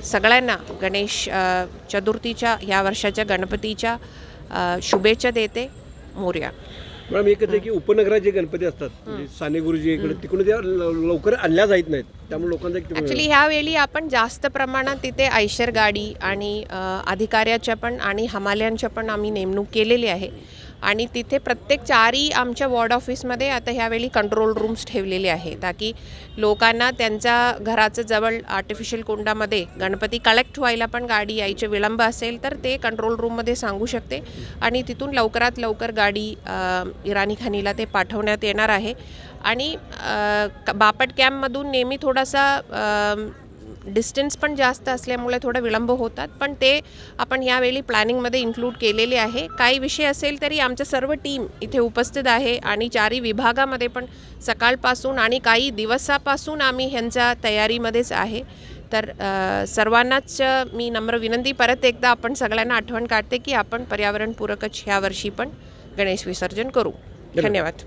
सगळ्यांना गणेश चतुर्थीच्या ह्या वर्षाच्या गणपतीच्या शुभेच्छा देते. मोरया. मॅडम एकच आहे की उपनगरात जे गणपती असतात म्हणजे साने गुरुजी इकडे तिकडून त्या लवकर आणल्या जात नाहीत, त्यामुळे लोकांचा ॲक्च्युली ह्यावेळी आपण जास्त प्रमाणात तिथे आयशर गाडी आणि अधिकाऱ्याच्या पण आणि हमाल्यांच्या पण आम्ही नेमणूक केलेली आहे आणि तिथे प्रत्येक 4ही आमच्या वॉर्ड ऑफिसमध्ये आता ह्यावेळी कंट्रोल रूम्स ठेवलेले आहे, ताकी लोकांना त्यांच्या घराचं जवळ आर्टिफिशियल कुंडामध्ये गणपती कलेक्ट व्हायला पण गाडी यायचे विलंब असेल तर ते कंट्रोल रूममध्ये सांगू शकते आणि तिथून लवकरात लवकर गाडी इराणी खानीला ते पाठवण्यात येणार आहे. आणि बापट कॅम्पमधून नेहमी थोडासा डिस्टन्स पण जास्त असल्यामुळे थोडं विलंब होतात, पण ते आपण यावेळी प्लॅनिंगमध्ये इन्क्लूड केलेले आहे. काही विषय असेल तरी आमच्या सर्व टीम इथे उपस्थित आहे आणि 4ही विभागामध्ये पण सकाळपासून आणि काही दिवसापासून आम्ही ह्यांच्या तयारीमध्येच आहे. तर सर्वांनाच मी नम्र विनंती परत एकदा आपण सगळ्यांना आठवण काढते की आपण पर्यावरणपूरकच ह्या वर्षी पण गणेश विसर्जन करू. धन्यवाद.